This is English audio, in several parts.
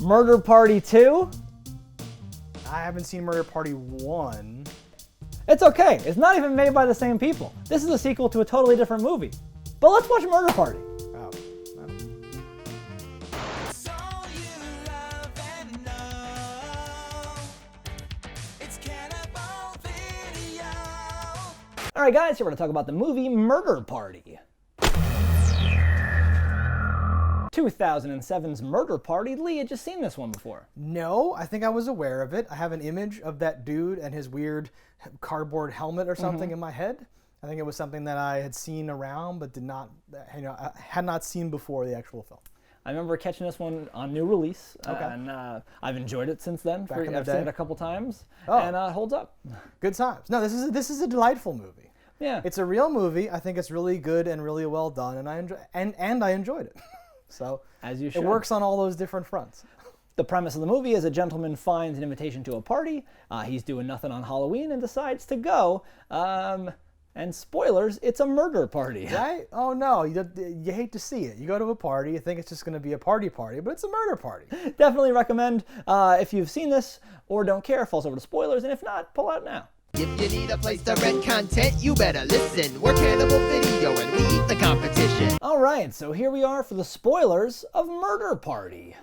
Murder Party 2? I haven't seen Murder Party 1. It's okay. It's not even made by the same people. This is a sequel to a totally different movie. But let's watch Murder Party. Oh. All right, guys, here we're going to talk about the movie Murder Party. 2007's Murder Party. Lee had just seen this one before. No, I think I was aware of it. I have an image of that dude and his weird cardboard helmet or something in my head. I think it was something that I had seen around, but I had not seen before the actual film. I remember catching this one on new release, Okay. and I've enjoyed it since then. I've seen it a couple times, Oh. and it holds up. Good times. No, this is a delightful movie. Yeah, It's a real movie. I think it's really good and really well done, and I enjoyed it. So as you should. it works on all those different fronts. The premise of the movie is a gentleman finds an invitation to a party. He's doing nothing on Halloween and decides to go. And spoilers, it's a murder party. Right? Oh no, you hate to see it. You go to a party, you think it's just going to be a party, but it's a murder party. Definitely recommend. If you've seen this or don't care, falls over to spoilers, and if not, pull out now. If you need a place to rent content, you better listen. We're Cannibal Video and we eat the competition. All right, so here we are for the spoilers of Murder Party.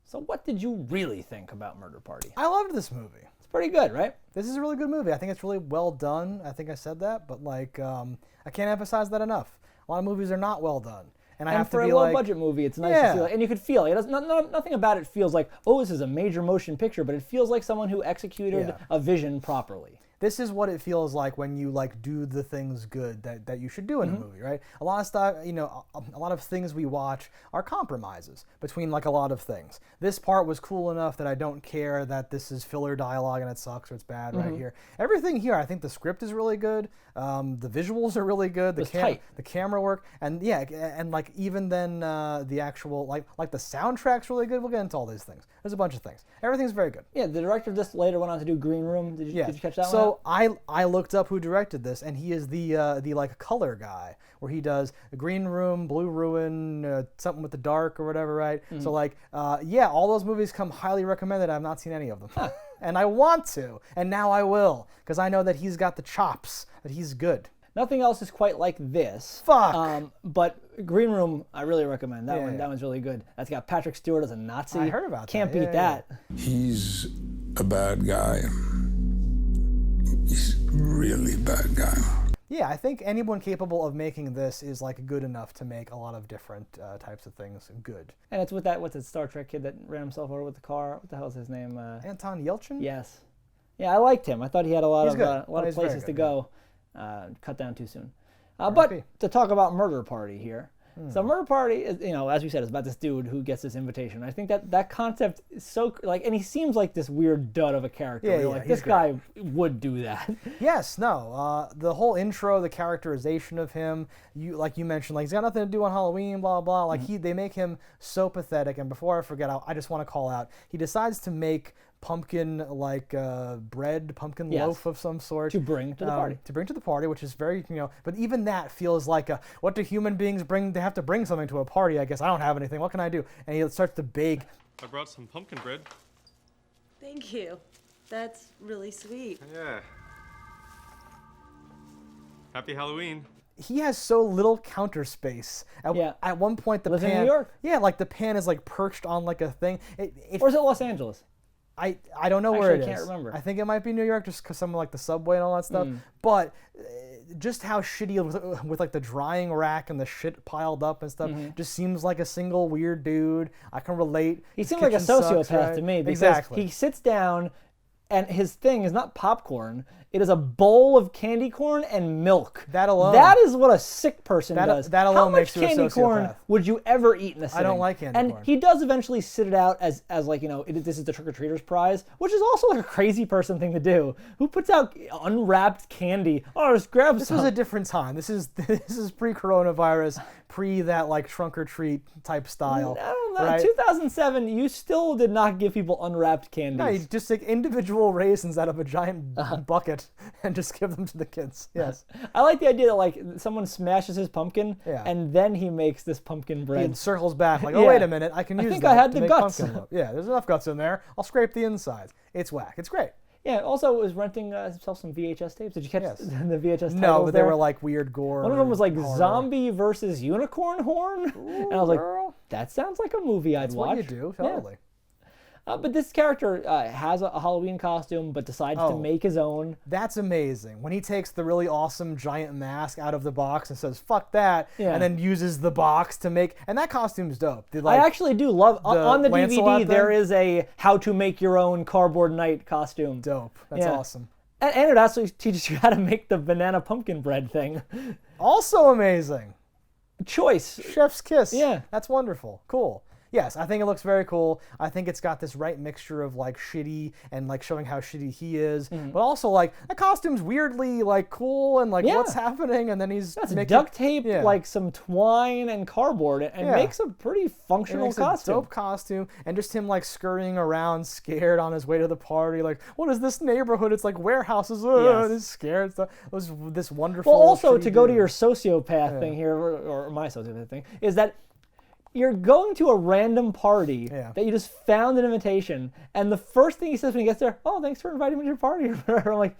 So what did you really think about Murder Party? I loved this movie. It's pretty good, right? This is a really good movie. I think it's really well done. I think I said that, but I can't emphasize that enough. A lot of movies are not well done. And I have to for be a low-budget movie, it's nice to Yeah. feel, and you could feel it. Nothing about it feels like, oh, this is a major motion picture, but it feels like someone who executed Yeah. a vision properly. This is what it feels like when you do the things good that you should do in a movie, right? A lot of stuff, a lot of things we watch are compromises between a lot of things. This part was cool enough that I don't care that this is filler dialogue and it sucks or it's bad right here. Everything here, I think the script is really good. The visuals are really good. The camera work, and even then the actual the soundtrack's really good. We'll get into all these things. There's a bunch of things. Everything's very good. Yeah, the director of this later went on to do Green Room. Did you catch that one? So I looked up who directed this, and he is the color guy, where he does the Green Room, Blue Ruin, something with the dark or whatever, right? So all those movies come highly recommended. I've not seen any of them, and I want to, and now I will, because I know that he's got the chops, that he's good. Nothing else is quite like this. Fuck. But Green Room, I really recommend that one. Yeah. That one's really good. That's got Patrick Stewart as a Nazi. I heard about that. Can't beat that. He's a bad guy. He's a really bad guy. Yeah, I think anyone capable of making this is good enough to make a lot of different types of things good. And it's with that, what's the Star Trek kid that ran himself over with the car? What the hell's his name? Anton Yelchin? Yes. Yeah, I liked him. I thought he had a lot He's of good. He's very places to good, go. Cut down too soon. But to talk about Murder Party here. So Murder Party is, as we said, is about this dude who gets this invitation. I think that concept is so, and he seems like this weird dud of a character. Yeah, You're yeah, like, he's this guy would do that. Yes, no. The whole intro, the characterization of him, you mentioned, he's got nothing to do on Halloween, blah, blah. They make him so pathetic. And before I forget, I just want to call out, he decides to make pumpkin bread, pumpkin loaf of some sort to bring to the party. To bring to the party, which is very, but even that feels like what do human beings bring? They have to bring something to a party. I guess I don't have anything. What can I do? And he starts to bake. I brought some pumpkin bread. Thank you. That's really sweet. Yeah. Happy Halloween. He has so little counter space. At one point, the Lives pan. in New York. Yeah, the pan is perched on a thing. Or is it Los Angeles? I don't know where it is. I can't remember. I think it might be New York, just because some of the subway and all that stuff. But just how shitty with the drying rack and the shit piled up and stuff just seems like a single weird dude. I can relate. He His seems like a kitchen sociopath sucks, right? to me because Exactly. he sits down and his thing is not popcorn. It is a bowl of candy corn and milk. That alone. That is what a sick person does. that alone How much makes you a candy corn sociopath. would you ever eat in a sitting? don't like candy and corn. he does eventually sit it out as this is the trick-or-treater's prize, which is also a crazy person thing to do. Who puts out unwrapped candy? Oh, just grab This some. was a different time. This is pre-coronavirus, pre that trunk or treat type style. I don't right? 2007, you still did not give people unwrapped candies. No, you just take individual raisins out of a giant bucket and just give them to the kids. Yes. I like the idea that like someone smashes his pumpkin Yeah. and then he makes this pumpkin bread. It circles back like, oh, Yeah. wait a minute, I can use think that I had to the make guts. pumpkin loaf. Yeah, there's enough guts in there. I'll scrape the insides. It's whack. It's great. Yeah, also was renting himself some VHS tapes. Did you catch Yes. the VHS titles No, but they there? were like weird gore. One of them was like horror. zombie versus unicorn horn. And I was like, girl. that sounds like a movie I'd That's watch. what you do, Yeah. totally. But this character has a Halloween costume, but decides to Oh. make his own. That's amazing. When he takes the really awesome giant mask out of the box and says, fuck that, Yeah. and then uses the box to make, and that costume's dope. I actually do love, on the Lancelot DVD, there thing? is a how to make your own cardboard knight costume. Dope. That's Yeah. awesome. And it also teaches you how to make the banana pumpkin bread thing. Also amazing. Choice. Chef's kiss. Yeah. That's wonderful. Cool. Yes, I think it looks very cool. I think it's got this right mixture of like shitty and like showing how shitty he is, but also like the costume's weirdly like cool and like Yeah. what's happening, and then he's That's making duct tape, yeah. like some twine and cardboard, and Yeah. makes a pretty It functional makes costume. a dope costume, and just him like scurrying around, scared on his way to the party. Like, what is this neighborhood? It's like warehouses. Yes. And he's scared. Stuff. It was this wonderful. Well, also shitty to go to dude. your sociopath thing here, or my sociopath thing, is that you're going to a random party Yeah. that you just found an invitation, and the first thing he says when he gets there, oh, thanks for inviting me to your party. or whatever. I'm like,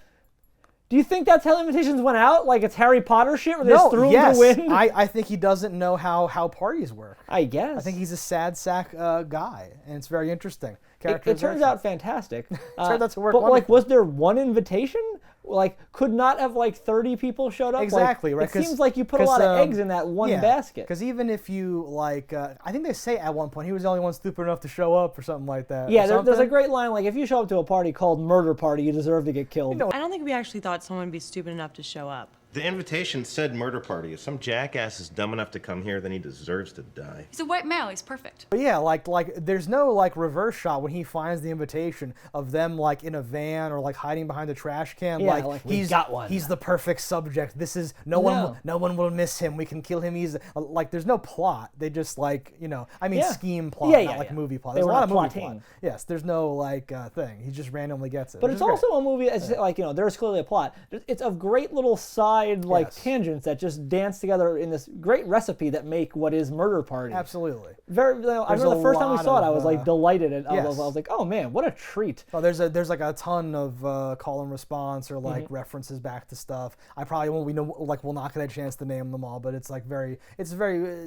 do you think that's how invitations went out? Like it's Harry Potter shit where they just threw yes. him to win? I think he doesn't know how parties work. I guess. I think he's a sad sack guy, and it's very interesting. It turns out fantastic. Turned out to work But like, wonderful. was there one invitation? Like, could not have like 30 people showed up? Exactly, Like, right, It 'cause- seems like you put a 'cause, lot of eggs in that one basket. Because even if you like, I think they say at one point he was the only one stupid enough to show up or something like that. Yeah, or there's a something. great line like, if you show up to a party called Murder Party, you deserve to get killed. I don't think we actually thought someone would be stupid enough to show up. The invitation said murder party. If some jackass is dumb enough to come here, then he deserves to die. He's a white male. He's perfect. But yeah, like there's no like reverse shot when he finds the invitation of them like in a van or like hiding behind a trash can. Yeah, like like, we he's got one. He's the perfect subject. This is no one will miss him. We can kill him easy. Like there's no plot. They just like Yeah. scheme plot, Yeah, not yeah, like yeah. movie plot. They There's were a lot of not movie plot. plotting. Yes, there's no like thing. He just randomly gets it. But which it's is great. also a movie, it's like, there's clearly a plot. It's of great little side, like, Yes. tangents that just dance together in this great recipe that make what is Murder Party. Absolutely. I remember the first time we lot saw it, I of, was, like, delighted. And yes. I was like, oh, man, what a treat. Oh, there's like a ton of call and response or like references back to stuff. I probably will not get a chance to name them all, but it's like very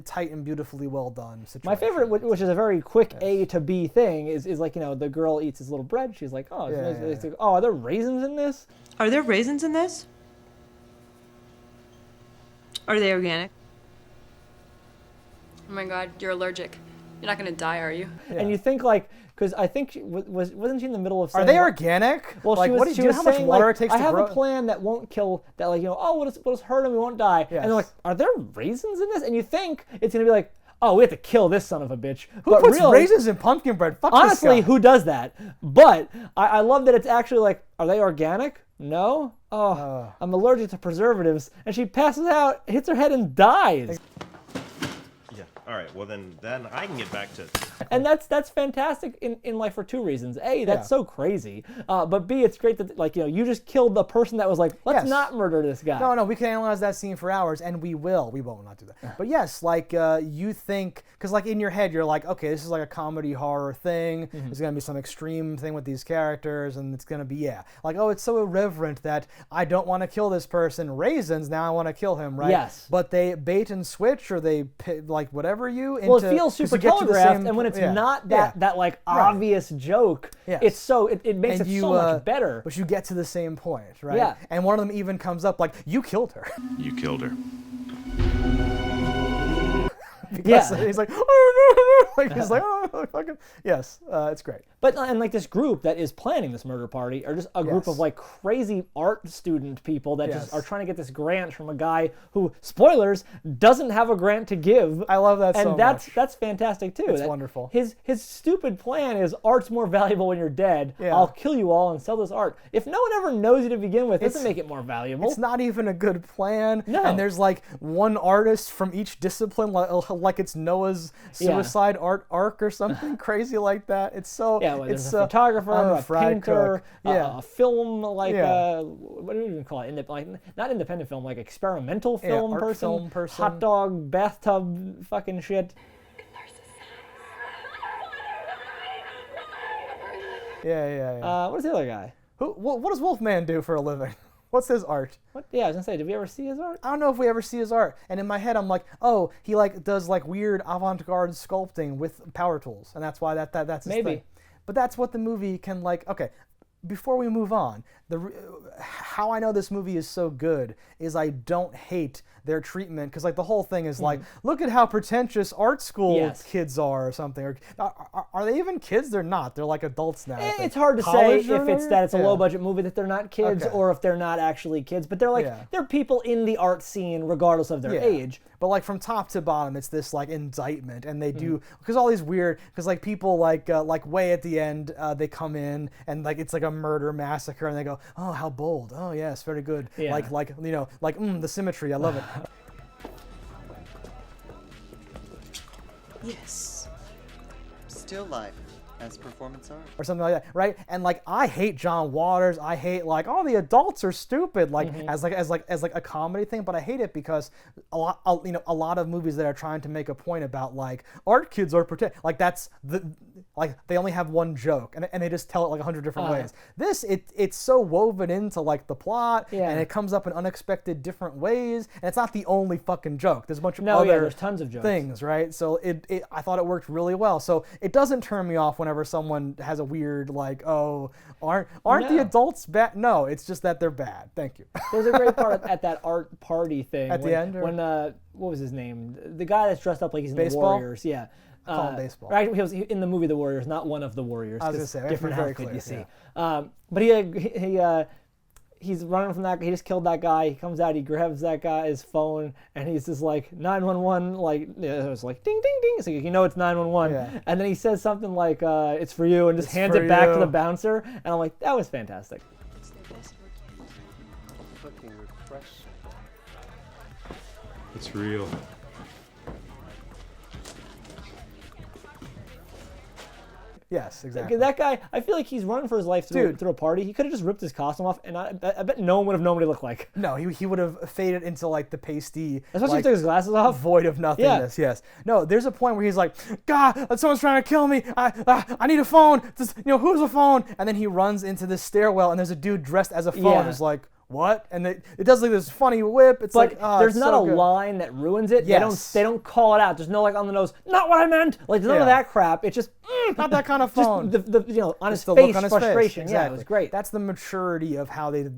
tight and beautifully well done situation. My favorite, which is a very quick A to B thing, is like, the girl eats his little bread. She's like, oh, it's like, oh, are there raisins in this? Are there raisins in this? Are they organic? Oh my God, you're allergic. You're not gonna die, are you? And you think, like, because I think wasn't she in the middle of Are saying, they like- organic? Well, like, she was, do she you know was how much saying, water like, it takes I to have grow? a plan that won't kill, that, like, oh, we'll just hurt him, we won't die. Yes. And they're like, are there raisins in this? And you think it's going to be like, oh, we have to kill this son of a bitch. Who but puts really, raisins in pumpkin bread? Fuck honestly, this guy. who does that? But I love that it's actually like, are they organic? No? Oh, I'm allergic to preservatives. And she passes out, hits her head, and dies. Yeah. All right. Well, then I can get back to. And that's fantastic in life for two reasons. A, that's so crazy. But B, it's great that, like, you just killed the person that was like, let's Yes. not murder this guy. No, we can analyze that scene for hours, and we will. We won't not do that. But yes, like you think, because like in your head, you're like, okay, this is like a comedy horror thing. There's gonna be some extreme thing with these characters, and it's gonna be like, oh, it's so irreverent that I don't want to kill this person. Raisins, now I want to kill him, right? Yes. But they bait and switch, or they like whatever you. Well, into, it feels 'cause super you get to the telegraphed, same- and when it's yeah. not Yeah. that like obvious joke, Yes. it's so it makes And it you, so much better. But you get to the same point, right? Yeah. And one of them even comes up like, you killed her. You killed her. Because Yeah. he's like, oh no, like he's like, oh fucking yes, it's great. But and like this group that is planning this murder party are just a group of Yes. like crazy art student people that Yes. just are trying to get this grant from a guy who, spoilers, doesn't have a grant to give. I love that and so that's much. that's fantastic too. It's That wonderful. His stupid plan is art's more valuable when you're dead. Yeah. I'll kill you all and sell this art. If no one ever knows you to begin with, it doesn't It's- make it more valuable. It's not even a good plan. No. And there's like one artist from each discipline, like like it's Noah's suicide arc or something crazy like that. It's so there's a photographer, a painter, a film what do you even call it? Like not independent film, like experimental film person, hot dog bathtub fucking shit. What is the other guy? What does Wolfman do for a living? What's his art? What? Yeah, I was gonna say, did we ever see his art? I don't know if we ever see his art. And in my head, I'm like, oh, he like does like weird avant-garde sculpting with power tools, and that's why that's his thing. But that's what the movie can like. Okay, before we move on, how I know this movie is so good is I don't hate their treatment, because like the whole thing is like, look at how pretentious art school kids are or something. Or are they even kids? They're not. They're like adults now. It's hard to say if it's that it's a low budget movie that they're not kids, or if they're not actually kids. But they're like they're people in the art scene regardless of their age. But like from top to bottom, it's this like indictment, and they do because all these weird like people like way at the end they come in and like it's like a murder massacre, and they go, oh, how bold. Oh yes, very good. Like you know, like the symmetry. I love it. Yes. Still life as performance art. Or something like that, right? And like I hate John Waters. I hate like all the adults are stupid, like as a comedy thing. But I hate it because a lot of movies that are trying to make a point about like art kids are like that's like they only have one joke and they just tell it like 100 different ways. This it's so woven into like the plot, and it comes up in unexpected different ways, and it's not the only fucking joke. There's a bunch of other there's tons of jokes. Things, right? So I thought it worked really well. So it doesn't turn me off whenever someone has a weird like, oh, aren't the adults bad? No, it's just that they're bad. Thank you. There's a great part at that art party thing at the end when what was his name? The guy that's dressed up like he's in Baseball? the Warriors. Yeah. Call him Baseball. Right, he was in the movie The Warriors, not one of the Warriors. I was gonna say different very outfit, clear, you see. But he's running from that. He just killed that guy. He comes out. He grabs that guy's phone, and he's just like 911. Like it was like ding ding ding. So you know it's 911. And then he says something like "It's for you," and just hands it back to the bouncer. And I'm like, that was fantastic. It's real. Yes, exactly. That guy, I feel like he's running for his life through a party. He could have just ripped his costume off, and I bet no one would have known what he looked like. No, he would have faded into like the pasty, especially like, if he took his glasses off, void of nothingness. Yes. No, there's a point where he's like, God, someone's trying to kill me. I need a phone. Just, who's a phone? And then he runs into this stairwell, and there's a dude dressed as a phone who's like, what? And it does like this funny whip. It's but like, oh, there's not so a good. Line that ruins it. Yes. They don't call it out. There's no like on the nose, not what I meant. Like there's none of that crap. It's just not that kind of phone. Just the on his the face, look on his frustration. Face. Exactly. Yeah, it was great. That's the maturity of how they,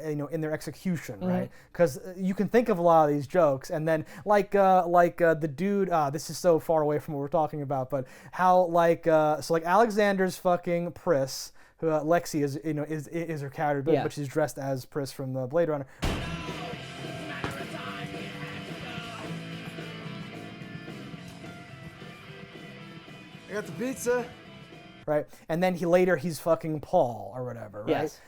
in their execution, right? Because you can think of a lot of these jokes, and then the dude. This is so far away from what we're talking about, but how so Alexander's fucking Pris. Who Lexi is her character, but she's dressed as Pris from the Blade Runner. I got the pizza. Right, and then he's fucking Paul or whatever, right? Yes.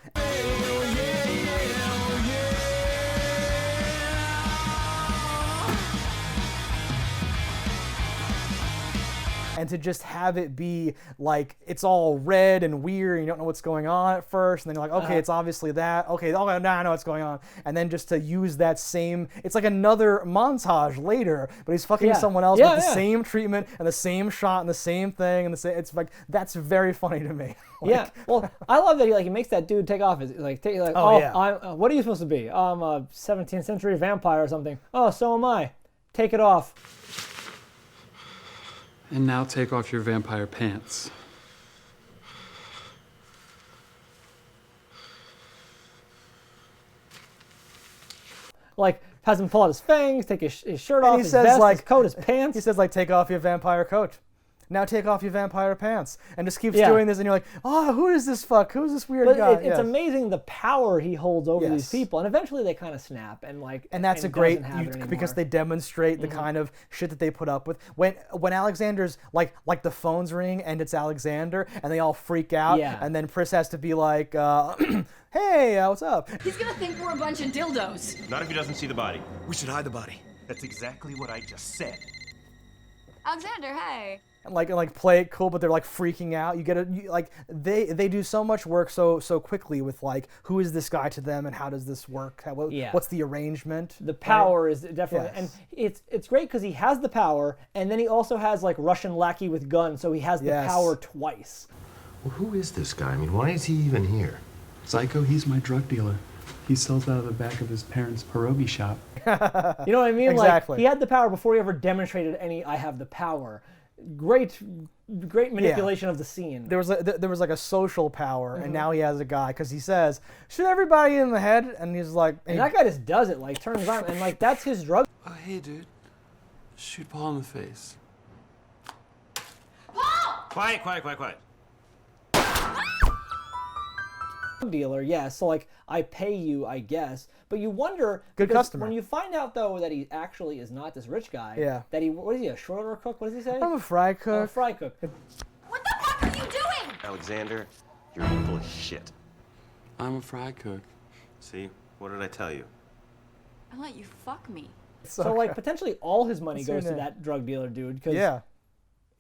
And to just have it be like it's all red and weird, and you don't know what's going on at first, and then you're like, okay, it's obviously that. Okay, now I know what's going on. And then just to use that same, it's like another montage later, but he's fucking someone else with the same treatment and the same shot and the same thing and the same. It's like that's very funny to me. Well, I love that he makes that dude take off his what are you supposed to be? I'm a 17th century vampire or something. Oh, so am I. Take it off. And now take off your vampire pants. Like, has him pull out his fangs, take his shirt off, he his says, vest, his coat, his pants. He says, take off your vampire coat. Now take off your vampire pants. And just keeps doing this, and you're like, oh, who is this fuck? Who's this weird guy? It's amazing the power he holds over these people. And eventually they kind of snap. And that's a great, because they demonstrate the kind of shit that they put up with. When Alexander's, like the phones ring, and it's Alexander, and they all freak out, and then Pris has to be like, hey, what's up? He's gonna think we're a bunch of dildos. Not if he doesn't see the body. We should hide the body. That's exactly what I just said. Alexander, hey. And like play it cool, but they're like freaking out. They do so much work so quickly with like who is this guy to them and how does this work? What's the arrangement? The power is definitely, and it's great because he has the power, and then he also has like Russian lackey with gun, so he has the power twice. Well, who is this guy? I mean, why is he even here? Psycho, he's my drug dealer. He sells out of the back of his parents' pierogi shop. You know what I mean? Exactly. Like, he had the power before he ever demonstrated any I have the power. Great manipulation of the scene. There was like a social power, and now he has a guy because he says, "Shoot everybody in the head," and he's like, and that guy just does it, like turns on, and like that's his drug. Oh, hey, dude. Shoot Paul in the face. Paul! Quiet. Dealer, yes. So like I pay you, I guess, but you wonder. Good customer. When you find out though that he actually is not this rich guy. Yeah. That what is he, a short order cook? What does he say? I'm a fry cook. A fry cook. What the fuck are you doing? Alexander, you're full of shit. I'm a fry cook. See? What did I tell you? I let you fuck me. So like potentially all his money goes to that drug dealer dude. Cause,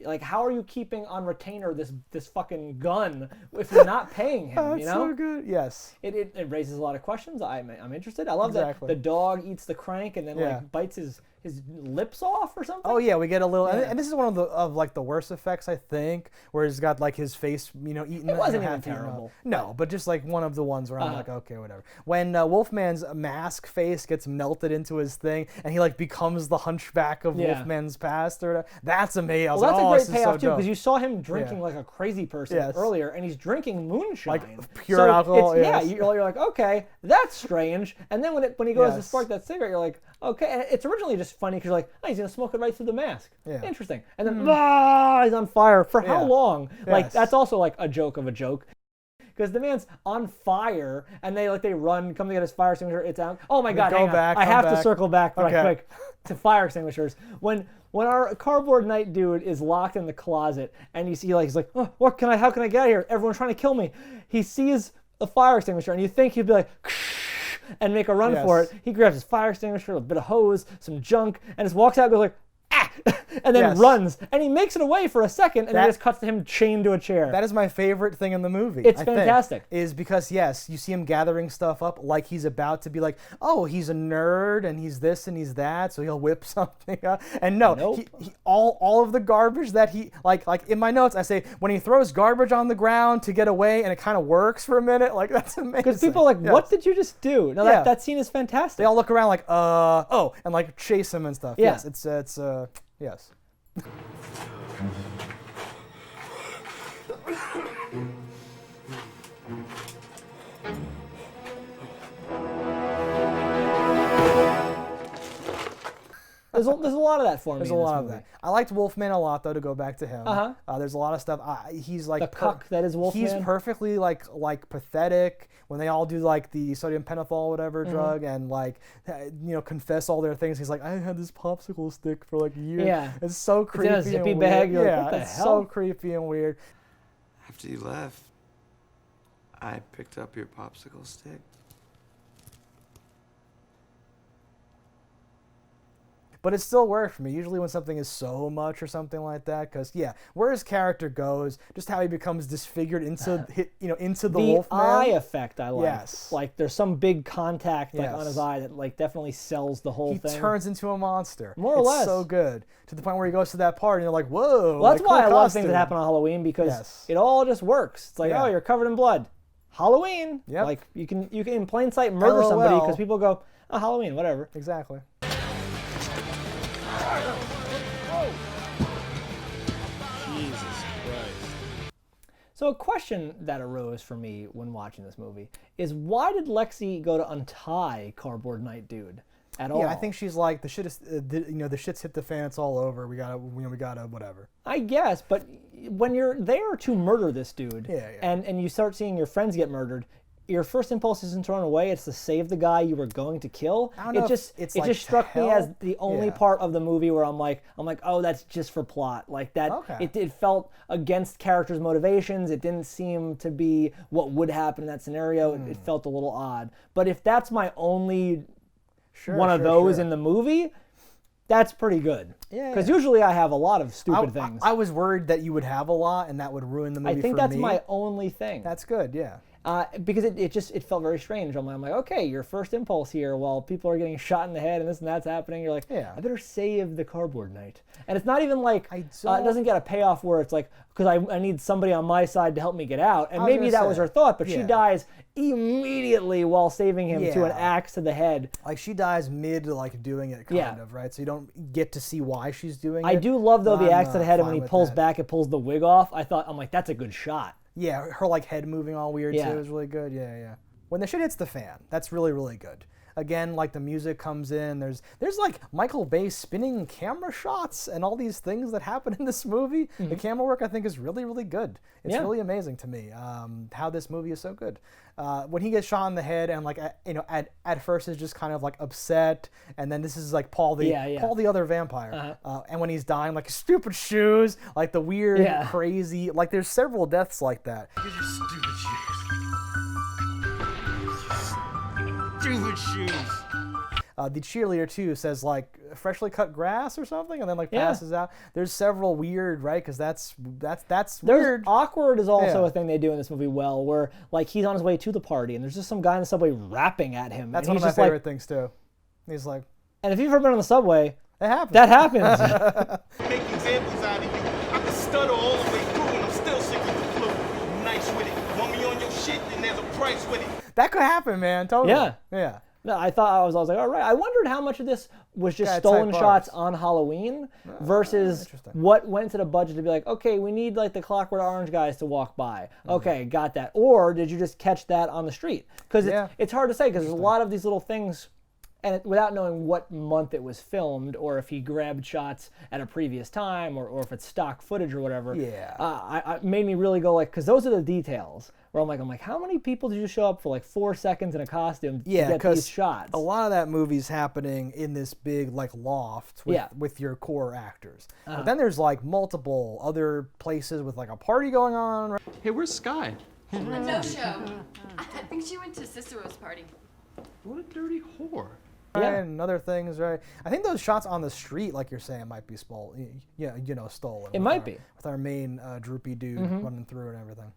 like, how are you keeping on retainer this fucking gun if you're not paying him? That's you know? so good. Yes. It raises a lot of questions. I'm interested. I love that the dog eats the crank and then like bites his lips off or something. Oh yeah, we get a little, and this is one of like the worst effects I think, where he's got like his face, eaten. It wasn't even terrible. No, but just like one of the ones where I'm like, okay, whatever. When Wolfman's mask face gets melted into his thing, and he like becomes the hunchback of Wolfman's past, or whatever, that's amazing. I was well, like, that's a great payoff too, because you saw him drinking like a crazy person earlier, and he's drinking moonshine, like pure alcohol. You're like, okay, that's strange. And then when he goes to spark that cigarette, you're like, okay. And it's originally just funny because you're like, oh, he's gonna smoke it right through the mask. Yeah. Interesting. And then he's on fire for how long? Like that's also like a joke of a joke. Because the man's on fire, and they run, come to get his fire extinguisher. It's out. Oh my God! Hang on. I have to circle back right quick to fire extinguishers. When our cardboard night dude is locked in the closet, and you see he's like, oh, how can I get out of here? Everyone's trying to kill me. He sees the fire extinguisher, and you think he'd be like, and make a run for it. He grabs his fire extinguisher, a bit of hose, some junk, and just walks out and goes like, ah! And then runs. And he makes it away for a second, and then just cuts to him chained to a chair. That is my favorite thing in the movie. It's fantastic. Is because, you see him gathering stuff up like he's about to be like, oh, he's a nerd, and he's this and he's that, so he'll whip something up. And no, he, all of the garbage that he, like in my notes, I say, when he throws garbage on the ground to get away, and it kind of works for a minute, like, that's amazing. Because people are like, what did you just do? No, that scene is fantastic. They all look around like, and like chase him and stuff. Yeah. Yes, it's yes. There's a lot of that for me. There's a lot of that. I liked Wolfman a lot, though, to go back to him. There's a lot of stuff. He's like the cuck that is Wolfman. He's perfectly like pathetic when they all do like the sodium pentothal whatever drug and like confess all their things. He's like, I had this popsicle stick for like years. Yeah, it's so creepy. It's in a zippy bag. You're like, what the hell? It's so creepy and weird. After you left, I picked up your popsicle stick. But it still worked for me. Usually when something is so much or something like that, because where his character goes, just how he becomes disfigured into the Wolfman. The eye effect I like. Yes. Like there's some big contact on his eye that like definitely sells the whole thing. He turns into a monster. More or less. It's so good. To the point where he goes to that party and you're like, whoa. Well, that's why cool I love costume. things that happen on Halloween because it all just works. It's like, oh, you're covered in blood. Halloween. Yep. Like you can in plain sight murder somebody because people go, oh, Halloween, whatever. Exactly. So a question that arose for me when watching this movie is why did Lexi go to untie Cardboard Night Dude at all? Yeah, I think she's like the shit is the shit's hit the fan. It's all over. We gotta whatever. I guess, but when you're there to murder this dude, and you start seeing your friends get murdered, your first impulse isn't to run away. It's to save the guy you were going to kill. It just struck me as the only part of the movie where I'm like, oh, that's just for plot. Like that, it felt against characters' motivations. It didn't seem to be what would happen in that scenario. It felt a little odd. But if that's my only one of those in the movie, that's pretty good. Yeah. Because usually I have a lot of stupid things. I was worried that you would have a lot and that would ruin the movie for me. I think that's my only thing. That's good, yeah. Because it felt very strange. I'm like, okay, your first impulse here, while people are getting shot in the head and this and that's happening, you're like, Yeah. I better save the cardboard knight. And it's not even like, it doesn't get a payoff where it's like, because I need somebody on my side to help me get out. And maybe that was her thought, but she dies immediately while saving him to an axe to the head. Like, she dies mid, like, doing it, kind of, right? So you don't get to see why she's doing it. I do love, though, the axe to the head, and when he pulls that. back, it pulls the wig off. I'm like, that's a good shot. Yeah, her, like, head moving all weird, too, is really good. Yeah. When the shit hits the fan, that's really, really good. Again, like, the music comes in. There's like Michael Bay spinning camera shots and all these things that happen in this movie. The camera work, I think, is really, really good. It's really amazing to me how this movie is so good. When he gets shot in the head and, like, at first is just kind of like upset, and then this is like Paul the other vampire, and when he's dying, like, stupid shoes, like the weird, crazy, like there's several deaths like that. Get your stupid shoes. Stupid shoes. The cheerleader too says like freshly cut grass or something, and then like passes out. There's several weird, right? Because that's weird. Awkward is also a thing they do in this movie well, where like he's on his way to the party and there's just some guy in the subway rapping at him. That's and one of my favorite things too. He's like, and if you've ever been on the subway, that happens. Make examples out of you. I can stutter all the way through and I'm still sick with the flu. Nice with it. Want me on your shit, then there's a price with it. That could happen, man. Totally. Yeah. No, I was like, all right. I wondered how much of this was just stolen shots on Halloween versus what went to the budget to be like, okay, we need like the Clockwork Orange guys to walk by. Okay, got that. Or did you just catch that on the street? Because it's hard to say because there's a lot of these little things, and without knowing what month it was filmed or if he grabbed shots at a previous time or if it's stock footage or whatever. I made me really go like, because those are the details. Where I'm like, how many people did you show up for like 4 seconds in a costume to get these shots? A lot of that movie's happening in this big like loft with your core actors. But then there's like multiple other places with like a party going on. Right? Hey, where's Sky? A no-show. I think she went to Cicero's party. What a dirty whore. And other things, right? I think those shots on the street, like you're saying, might be stolen. It might be. With our main droopy dude running through and everything.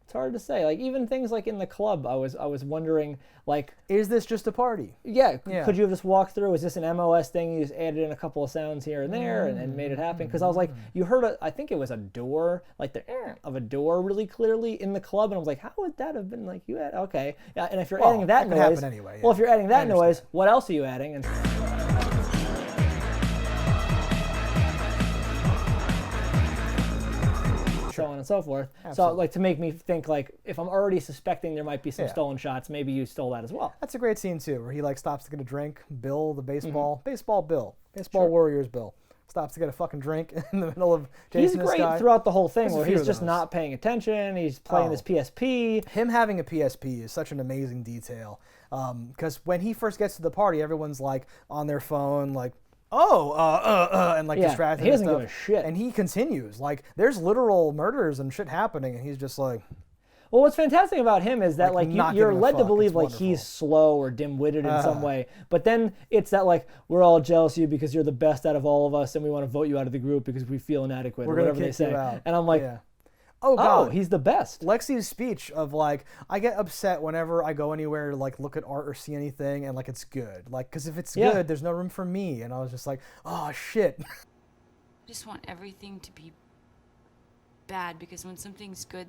It's hard to say. Like even things like in the club, I was wondering, like, is this just a party? Yeah. Could you have just walked through? Is this an MOS thing? You just added in a couple of sounds here and there and made it happen? Because I was like, you heard I think it was a door, like the of a door really clearly in the club, and I was like, how would that have been like you had? Okay. Yeah. And if you're adding that noise, happen anyway, well, if you're adding that noise, what else are you adding? And so on and so forth. Absolutely. So like to make me think like if I'm already suspecting there might be some stolen shots, maybe you stole that as well. That's a great scene too, where he like stops to get a drink. Bill, the baseball Warriors Bill, stops to get a fucking drink in the middle of chasing this guy. He's great throughout the whole thing, where he's just not paying attention. He's playing his PSP. Him having a PSP is such an amazing detail, because when he first gets to the party, everyone's like on their phone, like. And like distracted. He doesn't and stuff. give a shit. And he continues. Like, there's literal murders and shit happening, and he's just like. Well, what's fantastic about him is that like you're led to believe like wonderful. he's slow or dim-witted in some way, but then it's that like we're all jealous of you because you're the best out of all of us, and we want to vote you out of the group because we feel inadequate or whatever they say. And I'm like. Oh God, he's the best. Lexi's speech of like, I get upset whenever I go anywhere to like look at art or see anything, and like it's good, like because if it's good, there's no room for me. And I was just like, oh shit. I just want everything to be bad because when something's good,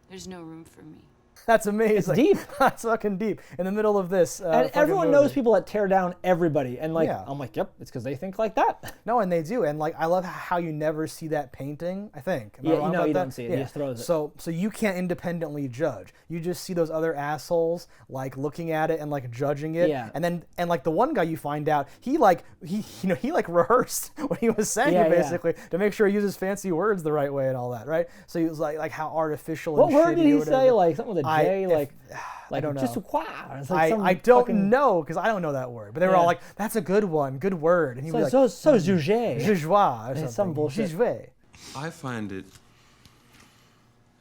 there's no room for me. That's amazing. It's deep. That's fucking deep. In the middle of this. And everyone knows people that tear down everybody. And like, I'm like, yep, it's because they think like that. No, and they do. And like, I love how you never see that painting, I think. You don't see it. He just throws it. So you can't independently judge. You just see those other assholes like looking at it and like judging it. Yeah. And like the one guy you find out, he rehearsed what he was saying basically to make sure he uses fancy words the right way and all that, right? So he was like how artificial and shitty. What word did he say? Like something with a J, I don't know. Just I don't know because I don't know that word. But they were all like, "That's a good one, good word." And he was like, "So jugé." Joie or something. Some bullshit. Jugé. I find it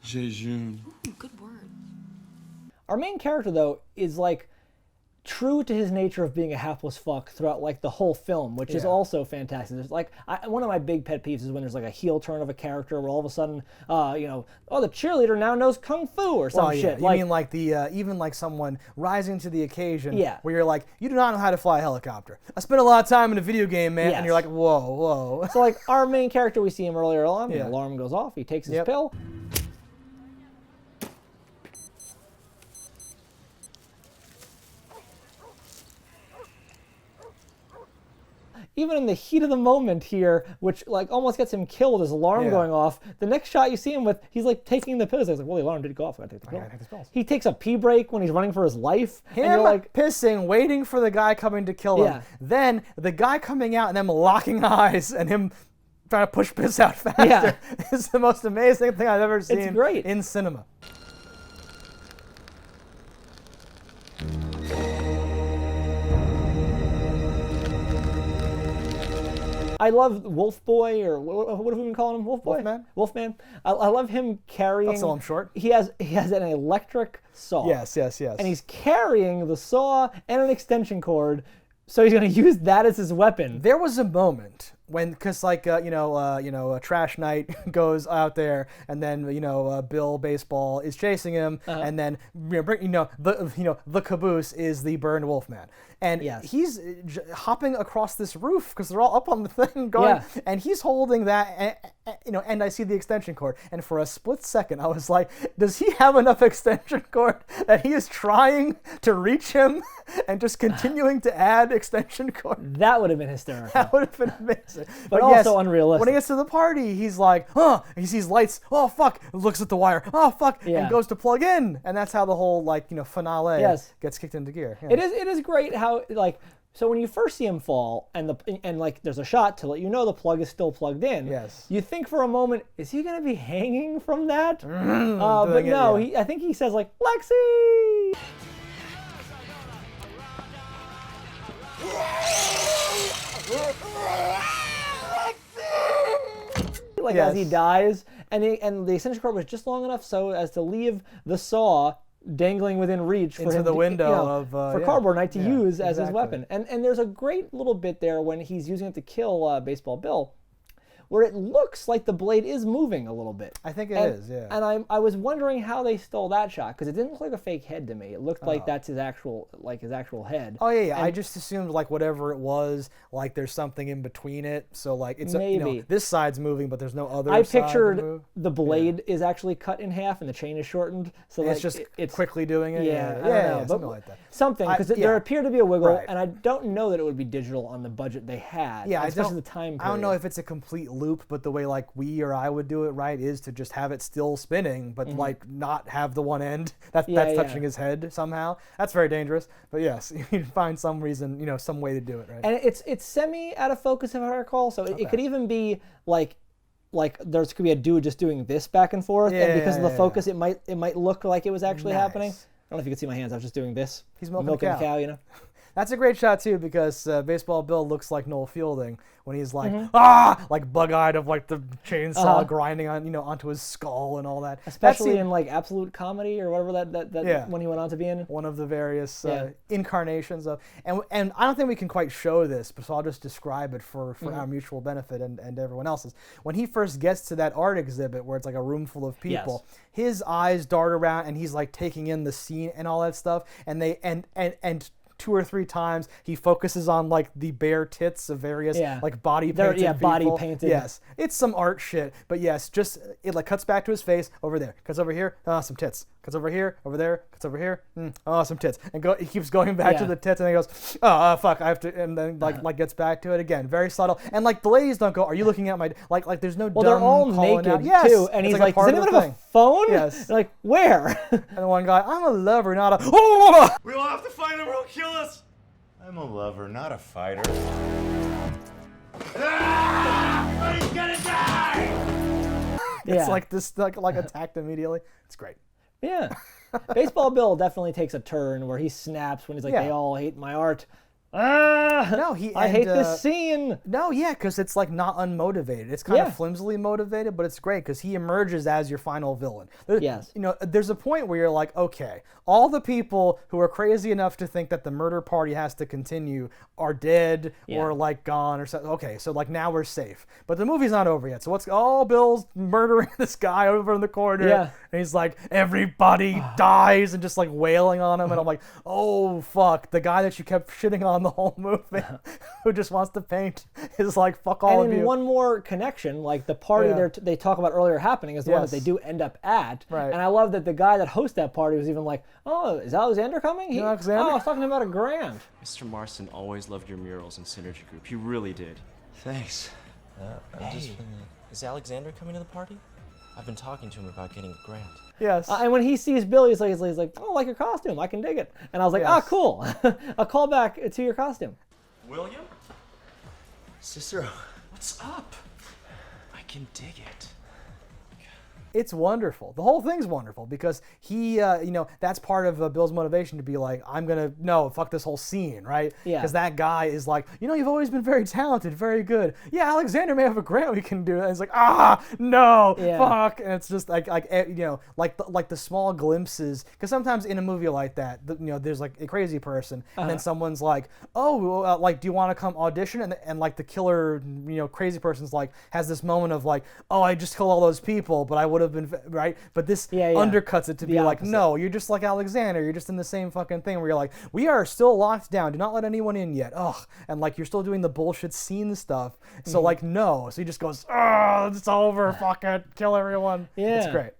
jejune. Good word. Our main character though is like true to his nature of being a hapless fuck throughout like the whole film, which is also fantastic. There's like one of my big pet peeves is when there's like a heel turn of a character where all of a sudden, the cheerleader now knows kung fu or some shit. You mean like the even like someone rising to the occasion? Where you're like, you do not know how to fly a helicopter. I spent a lot of time in a video game, man, and you're like, whoa. So like our main character, we see him earlier on. The alarm goes off. He takes his pill. Even in the heat of the moment here, which like almost gets him killed, his alarm going off, the next shot you see him with, he's like taking the pills. He's like, well, the alarm did go off. I gotta take the pill. He takes a pee break when he's running for his life. Him and you're like, pissing, waiting for the guy coming to kill him. Then the guy coming out and them locking eyes and him trying to push piss out faster is the most amazing thing I've ever seen in cinema. I love Wolf Boy, or what have we been calling him? Wolf Boy? Wolfman. I love him carrying. Don't sell him short. He has an electric saw. Yes. And he's carrying the saw and an extension cord, so he's going to use that as his weapon. There was a moment when, because like a trash night goes out there, and then Bill Baseball is chasing him, and then the caboose is the burned Wolfman. And he's hopping across this roof because they're all up on the thing going, and he's holding that, and I see the extension cord. And for a split second, I was like, does he have enough extension cord that he is trying to reach him and just continuing to add extension cord? That would have been hysterical. That would have been amazing. But also unrealistic. When he gets to the party, he's like, he sees lights, oh fuck, looks at the wire, oh fuck, and goes to plug in. And that's how the whole finale gets kicked into gear. It is great how so when you first see him fall and there's a shot to let you know the plug is still plugged in. You think for a moment, is he gonna be hanging from that? But no, I think he says like, Lexi! As he dies, and the extension cord was just long enough so as to leave the saw dangling within reach for him the window for Cardboard Night to use as his weapon. And there's a great little bit there when he's using it to kill Baseball Bill, where it looks like the blade is moving a little bit. I think it is. And I was wondering how they stole that shot, because it didn't look like a fake head to me. It looked like that's his actual head. Oh yeah. I just assumed like whatever it was, like there's something in between it. So like it's maybe this side's moving, but there's no other. I pictured the blade is actually cut in half and the chain is shortened, so it's just it's quickly doing it. I don't know, but something like that. Something, because there appeared to be a wiggle, and I don't know that it would be digital on the budget they had. Yeah, especially the time period. I don't know if it's a complete loop, but the way like we or I would do it is to just have it still spinning, but like not have the one end that's touching his head somehow. That's very dangerous. But yes, you can find some reason, some way to do it, right? And it's semi out of focus if I recall, so it could even be like there's could be a dude just doing this back and forth, and because of the focus, it might look like it was actually happening. I don't know if you can see my hands. I was just doing this. He's milking the cow. That's a great shot too, because Baseball Bill looks like Noel Fielding when he's like like bug-eyed of like the chainsaw grinding on onto his skull and all that. Especially in like Absolute Comedy or whatever that when he went on to be in. One of the various incarnations of, and I don't think we can quite show this, but so I'll just describe it for our mutual benefit and everyone else's. When he first gets to that art exhibit where it's like a room full of people, his eyes dart around and he's like taking in the scene and all that stuff, and they and 2 or 3 times he focuses on like the bare tits of various like body painted people. Body painted. Yes, it's some art shit, but yes, just it like cuts back to his face over there, cuts over here, some tits, cuts over here, over there, cuts over here, some tits, and he keeps going back to the tits, and he goes, fuck, I have to, and then like gets back to it again, very subtle, and like the ladies don't go, are you looking at my like there's no they're all naked too, and he's like does anyone have a phone? Yes. Like where? And the one guy, I'm a lover, not a we all have to fight him or he'll kill us. I'm a lover, not a fighter. He's gonna die! It's like this, like attacked immediately. It's great. Yeah. Baseball Bill definitely takes a turn where he snaps when he's like, they all hate my art. No, I hate this scene. No, yeah, because it's like not unmotivated. It's kind of flimsily motivated, but it's great because he emerges as your final villain. Yes. You know, there's a point where you're like, okay, all the people who are crazy enough to think that the murder party has to continue are dead or like gone or something. Okay, so like now we're safe. But the movie's not over yet. So Bill's murdering this guy over in the corner. Yeah. And he's like, everybody dies, and just like wailing on him. And I'm like, oh, fuck. The guy that you kept shitting on the whole movie who just wants to paint is like, fuck all of you. And one more connection, like the party they talk about earlier happening is the one that they do end up at. Right. And I love that the guy that hosts that party was even like, oh, is Alexander coming? Alexander? Oh, I was talking about a grand. Mr. Marston always loved your murals in Synergy Group. He really did. Thanks. Is Alexander coming to the party? I've been talking to him about getting a grant. Yes. And when he sees Billy, he's like, oh, I like your costume. I can dig it. And I was like, cool. A callback to your costume. William? Cicero. What's up? I can dig it. It's wonderful. The whole thing's wonderful because he, that's part of Bill's motivation to be like, fuck this whole scene, right? Yeah. Because that guy is like, you've always been very talented, very good. Yeah, Alexander may have a grant we can do. And it's like, no, fuck. And it's just like the small glimpses. Because sometimes in a movie like that, there's like a crazy person, and then someone's like, do you want to come audition? And like the killer, crazy person's like has this moment of like, I just killed all those people, but I would have been right, but this undercuts it to be like, no, you're just like Alexander, you're just in the same fucking thing where you're like, we are still locked down, do not let anyone in yet, and like you're still doing the bullshit scene stuff, so like no, so he just goes, it's over, fuck it, kill everyone. It's great.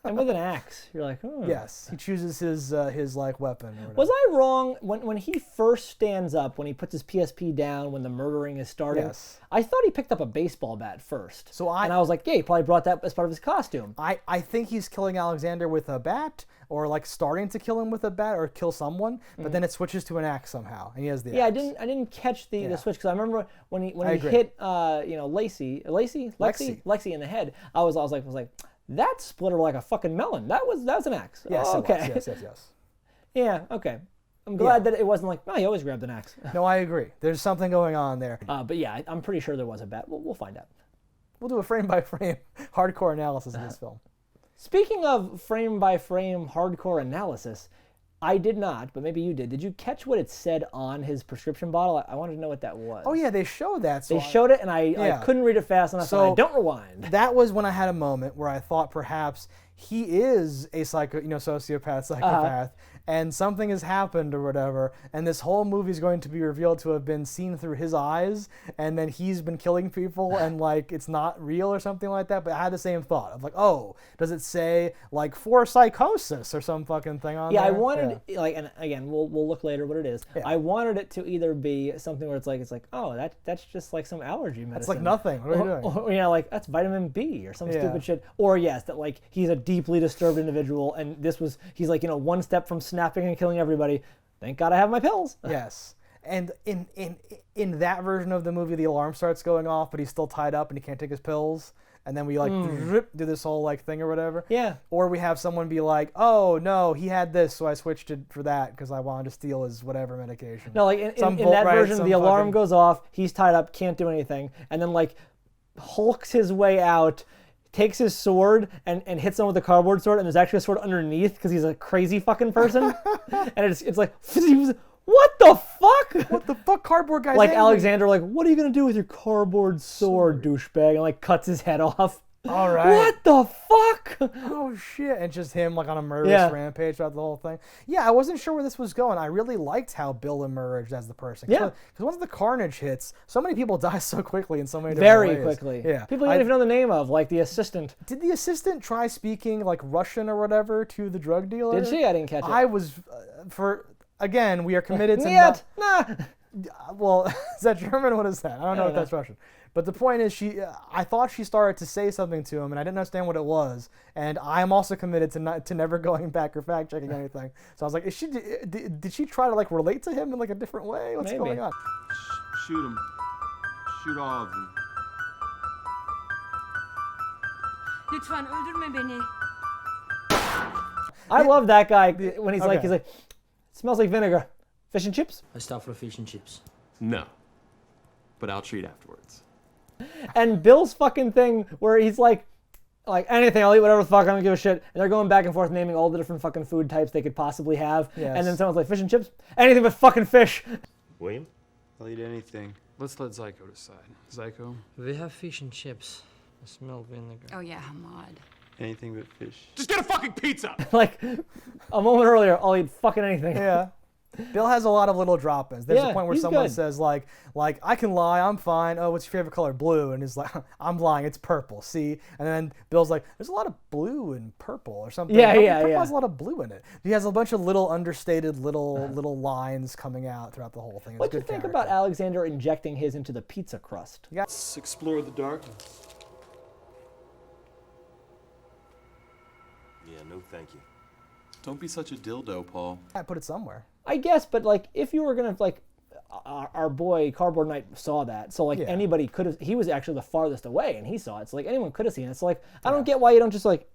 And with an axe, you're like, oh. Yes, he chooses his like weapon. Was I wrong when he first stands up, when he puts his PSP down, when the murdering is starting? Yes. I thought he picked up a baseball bat first. And I was like, he probably brought that as part of his costume. I think he's killing Alexander with a bat, or like starting to kill him with a bat, or kill someone, but then it switches to an axe somehow, and he has the axe. I didn't catch the switch, because I remember when he hit Lexi in the head. I was like. That split her like a fucking melon. That was an axe. Yes, okay. Yes. Yeah, okay. I'm glad that it wasn't like, he always grabbed an axe. No, I agree. There's something going on there. But yeah, I'm pretty sure there was a bat. We'll find out. We'll do a frame-by-frame hardcore analysis of this film. Speaking of frame-by-frame hardcore analysis, I did not, but maybe you did. Did you catch what it said on his prescription bottle? I wanted to know what that was. Oh yeah, they showed that. So they showed it, and I couldn't read it fast enough, so I don't rewind. That was when I had a moment where I thought perhaps he is a sociopath, and something has happened or whatever, and this whole movie is going to be revealed to have been seen through his eyes, and then he's been killing people, and like it's not real or something like that. But I had the same thought of like, does it say like for psychosis or some fucking thing on there? I wanted and again we'll look later what it is. I wanted it to either be something where it's like that's just like some allergy medicine. It's like nothing. What are you doing? Or like that's vitamin B or some stupid shit. Or that like he's a deeply disturbed individual, and he's like one step from snapping and killing everybody. Thank God I have my pills. Yes. And in that version of the movie, the alarm starts going off, but he's still tied up and he can't take his pills. And then we do this whole like thing or whatever. Yeah. Or we have someone be like, oh no, he had this, so I switched it for that because I wanted to steal his whatever medication. No, like in that version, the alarm goes off, he's tied up, can't do anything, and then like hulks his way out, takes his sword and hits someone with a cardboard sword, and there's actually a sword underneath because he's a crazy fucking person. And it's like, what the fuck? What the fuck, cardboard guy's like angry. Alexander, like, what are you gonna do with your cardboard sword, douchebag? And like cuts his head off. All right. What the fuck? Oh shit! And just him like on a murderous rampage throughout the whole thing. Yeah, I wasn't sure where this was going. I really liked how Bill emerged as the person. Yeah. Because once the carnage hits, so many people die so quickly in so many different ways. Very quickly. Yeah. People you don't even know the name of, like the assistant. Did the assistant try speaking like Russian or whatever to the drug dealer? Did she? I didn't catch it. I was again. We are committed to not. Well, is that German? What is that? I don't know if that's Russian. But the point is, I thought she started to say something to him, and I didn't understand what it was. And I am also committed to never going back or fact checking anything. So I was like, did she try to like relate to him in like a different way? What's going on? Shoot him. Shoot all of them. Lütfen öldürme beni. I love that guy when he's like, it smells like vinegar. Fish and chips? I stopped for fish and chips. No. But I'll treat afterwards. And Bill's fucking thing where he's like anything, I'll eat whatever the fuck, I don't give a shit. And they're going back and forth naming all the different fucking food types they could possibly have. Yes. And then someone's like, fish and chips? Anything but fucking fish. William? I'll eat anything. Let's let Zyko decide. Zyko? We have fish and chips. I smell vinegar. Oh yeah, Hamad. Anything but fish. Just get a fucking pizza! Like, a moment earlier, I'll eat fucking anything. Yeah. Bill has a lot of little drop-ins. There's a point where he's someone good. says like, I can lie, I'm fine. Oh, what's your favorite color? Blue. And he's like, I'm lying, it's purple. See? And then Bill's like, there's a lot of blue and purple or something. Yeah, Purple has a lot of blue in it. He has a bunch of little understated little lines coming out throughout the whole thing. What do you think about Alexander injecting his into the pizza crust? Let's explore the darkness. Yeah, no thank you. Don't be such a dildo, Paul. I put it somewhere. I guess, but like, if you were gonna like, our boy Cardboard Knight saw that, so like anybody could have. He was actually the farthest away, and he saw it. So like anyone could have seen it. So like, I don't get why you don't just like,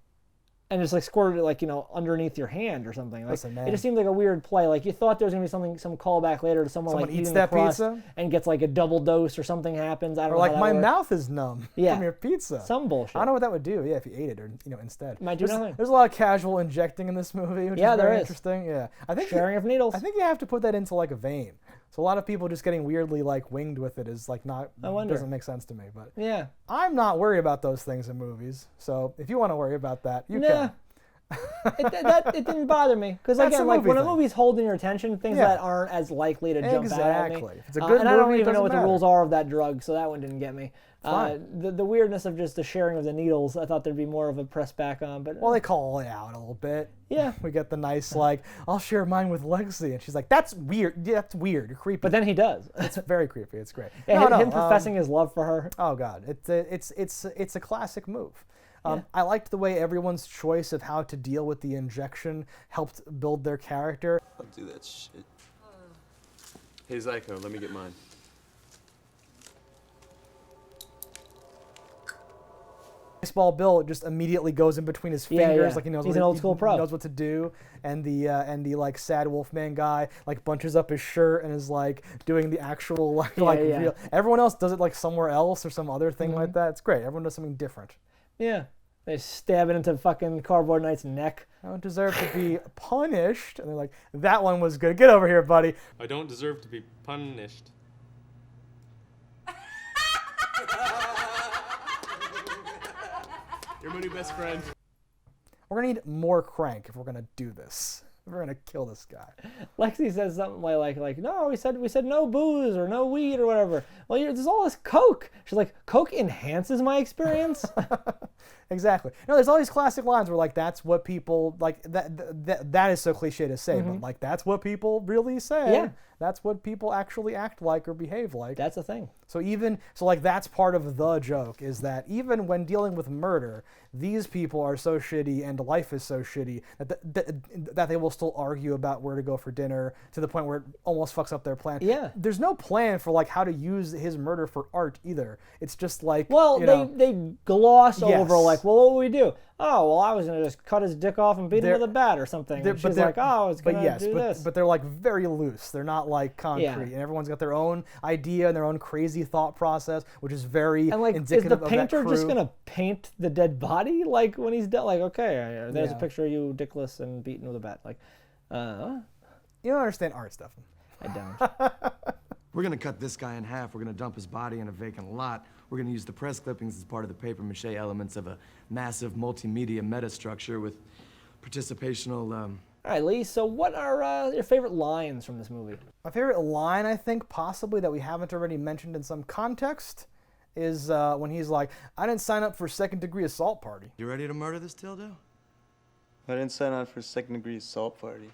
and just like squirt it like underneath your hand or something. Like, Listen, man. it just seemed like a weird play. Like you thought there was gonna be some callback later to someone like eats eating that the crust pizza and gets like a double dose or something happens. I don't Or know. like how that my works. mouth is numb Yeah. from your pizza. Some bullshit. I don't know what that would do. Yeah, if you ate it or instead. Might do nothing. There's a lot of casual injecting in this movie, which is there very is. interesting. Yeah, I think Sharing of needles. I think you have to put that into like a vein. So a lot of people just getting weirdly like winged with it is like not doesn't make sense to me. But yeah, I'm not worried about those things in movies. So if you want to worry about that, you can. It didn't bother me because That's again, a like movie when a thing. movie's holding your attention, things that aren't as likely to jump out at me. Exactly. If it's a good and I don't movie, it even know doesn't what the matter. rules are of that drug, so that one didn't get me. Fine. The weirdness of just the sharing of the needles, I thought there'd be more of a press back on, but Well, they call it out a little bit. Yeah. We get the nice like, I'll share mine with Lexi, and she's like, that's weird. Yeah, that's weird. You're creepy. but then he does. It's very creepy. It's great. Yeah, him professing his love for her. Oh God, it's a classic move. I liked the way everyone's choice of how to deal with the injection helped build their character. I'll do that shit. Hey, Zyko, let me get mine. Baseball Bill just immediately goes in between his fingers, yeah. like he knows. He's an old school pro. He knows what to do, and the like sad Wolfman guy like bunches up his shirt and is like doing the actual like real. Everyone else does it like somewhere else or some other thing like that. It's great. Everyone does something different. Yeah. They stab it into fucking Cardboard Knight's neck. I don't deserve to be punished. And they're like, that one was good. Get over here, buddy. I don't deserve to be punished. You're my new best friend. We're gonna need more crank if we're gonna do this. We're gonna kill this guy. Lexi says something like no, we said no booze or no weed or whatever. Well, there's all this coke. She's like, coke enhances my experience. Exactly. No, there's all these classic lines where like that's what people like that is so cliche to say, but like that's what people really say. Yeah. That's what people actually act like or behave like. That's a thing. So like that's part of the joke is that even when dealing with murder, these people are so shitty and life is so shitty that they will still argue about where to go for dinner to the point where it almost fucks up their plan. Yeah. There's no plan for like how to use his murder for art either. It's just like they gloss over Yes. like, well, what would we do? Oh, well, I was gonna just cut his dick off and beat him with a bat or something. And she's like, oh, I was gonna do this. But they're like very loose. They're not like concrete. Yeah. And everyone's got their own idea and their own crazy thought process, which is very And like, is the indicative of that painter crew. just gonna paint the dead body like when he's dead? Like, okay, there's a Yeah. picture of you dickless and beaten with a bat. Like, You don't understand art stuff. I don't. We're gonna cut this guy in half. We're gonna dump his body in a vacant lot. We're gonna use the press clippings as part of the paper mache elements of a massive multimedia metastructure with participational, All right, Lee. So, what are your favorite lines from this movie? My favorite line, I think, possibly that we haven't already mentioned in some context, is when he's like, "I didn't sign up for second-degree assault party." You ready to murder this dildo? I didn't sign on for second-degree assault party.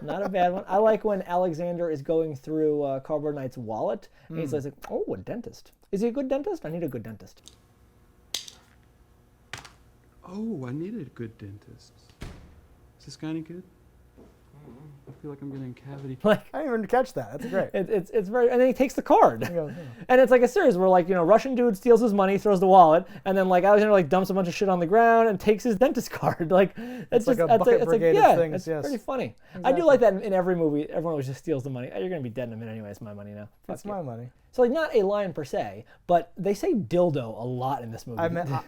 Not a bad one. I like when Alexander is going through Cardboard Knight's wallet, and he's like, "Oh, a dentist. Is he a good dentist? I need a good dentist." Oh, I need a good dentist. Is this guy any good? I feel like I'm getting cavity. Like, I didn't even catch that. That's great. It's very, and then he takes the card. He goes, And it's like a series where, like, you know, Russian dude steals his money, throws the wallet, and then like Alexander like dumps a bunch of shit on the ground and takes his dentist card. Like It's like a bucket brigade of things, it's yes. pretty funny. I Exactly. do like that in every movie. Everyone always just steals the money. You're gonna be dead in a minute anyway. It's my money now. It's my money. So like not a line per se, but they say dildo a lot in this movie.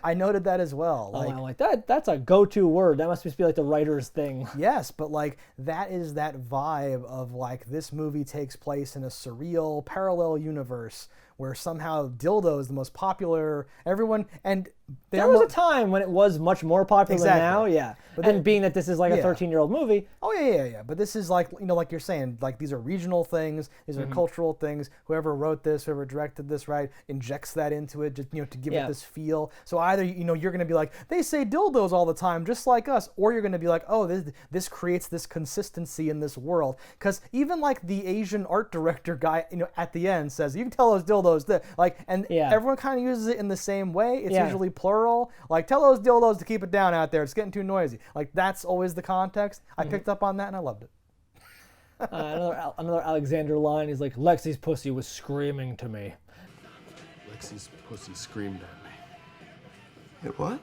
I noted that as well. Like, I'm like that. That's a go-to word. That must just be like the writer's thing. Yes, but like that is that vibe of like this movie takes place in a surreal parallel universe where somehow dildo is the most popular. Everyone and there was a time when it was much more popular than now. Yeah, but and being that this is like a 13-year-old movie. Oh yeah. But this is like, you know, like you're saying, like these are regional things. These are cultural things. Whoever wrote this, whoever directed this, right, injects that into it, just, you know, to give it this feel. So either, you know, you're gonna be like, they say dildos all the time, just like us, or you're gonna be like, oh, this creates this consistency in this world. Because even like the Asian art director guy, you know, at the end says, you can tell those dildos that, like, and everyone kind of uses it in the same way. It's usually plural. Like, tell those dildos to keep it down out there. It's getting too noisy. Like, that's always the context. I picked up on that and I loved it. Another Alexander line is like, Lexi's pussy was screaming to me. Lexi's pussy screamed at me. Wait, what?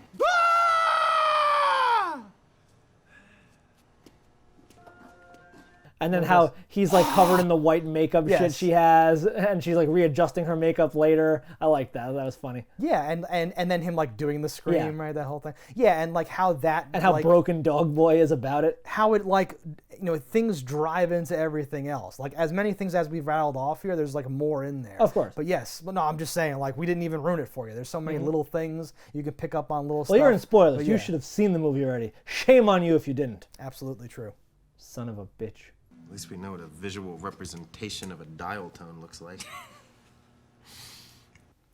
And then how he's like covered in the white makeup shit she has, and she's like readjusting her makeup later. I like that. That was funny. Yeah, and then him like doing the scream, right? That whole thing. Yeah, and like how that and how like, broken Dog Boy is about it. How it like, you know, things drive into everything else. Like as many things as we've rattled off here, there's like more in there. Of course. But yes, but no, I'm just saying like we didn't even ruin it for you. There's so many little things you can pick up on, little stuff. Well, you're in spoilers. But You should have seen the movie already. Shame on you if you didn't. Absolutely true. Son of a bitch. At least we know what a visual representation of a dial tone looks like.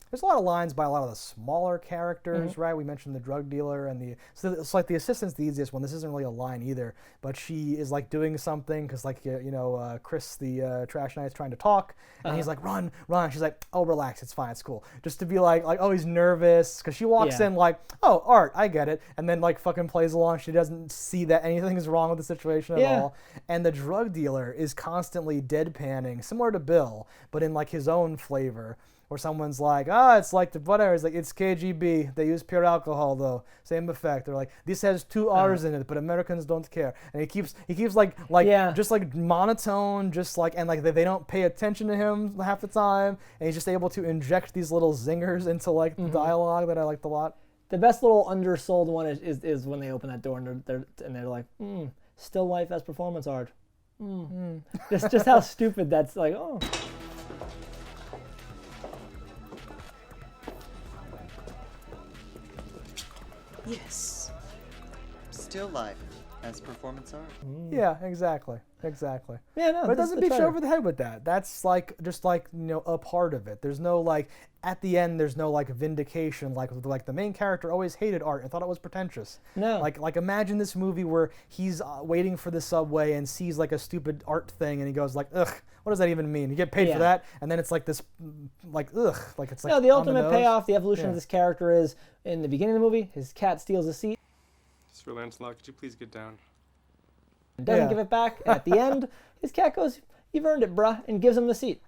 There's a lot of lines by a lot of the smaller characters, right? We mentioned the drug dealer and so it's like the assistant's the easiest one. This isn't really a line either, but she is like doing something because like, you know, Chris, the trash guy, is trying to talk and he's like, run. She's like, oh, relax, it's fine, it's cool. Just to be like, oh, he's nervous because she walks in like, oh, Art, I get it. And then like fucking plays along. She doesn't see that anything is wrong with the situation at all. And the drug dealer is constantly deadpanning, similar to Bill, but in like his own flavor. Where someone's like, it's like the whatever. It's like, it's KGB. They use pure alcohol though. Same effect. They're like, this has 2 R's in it, but Americans don't care. And he keeps like just like monotone, just like, and like they don't pay attention to him half the time. And he's just able to inject these little zingers into like the dialogue that I liked a lot. The best little undersold one is when they open that door and they're like, still life as performance art. Just how stupid that's like. Oh. Yes. Still life as performance art. Yeah, exactly. Yeah, no, but it doesn't beat you over the head with that. That's like just like, you know, a part of it. There's no like at the end. There's no like vindication. Like the main character always hated art and thought it was pretentious. No. Like imagine this movie where he's waiting for the subway and sees like a stupid art thing and he goes like, ugh, what does that even mean? You get paid for that, and then it's like this, like ugh, like it's like. No, the ultimate payoff, the evolution of this character is in the beginning of the movie. His cat steals a seat. Sir Lancelot, could you please get down? Doesn't give it back. And at the end, his cat goes, "You've earned it, bruh," and gives him the seat.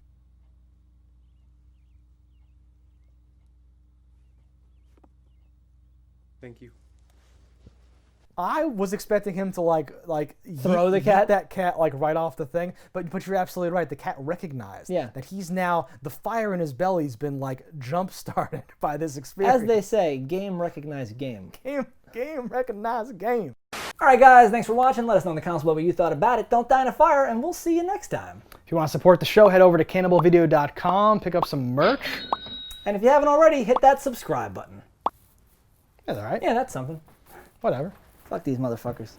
Thank you. I was expecting him to like throw the cat, that cat like right off the thing, but you're absolutely right. The cat recognized that he's now the fire in his belly's been like jump started by this experience. As they say, game recognized game. Game recognized game. All right, guys, thanks for watching. Let us know in the comments what you thought about it. Don't die in a fire, and we'll see you next time. If you want to support the show, head over to cannibalvideo.com, pick up some merch. And if you haven't already, hit that subscribe button. That's all right. Yeah, that's something. Whatever. Fuck these motherfuckers.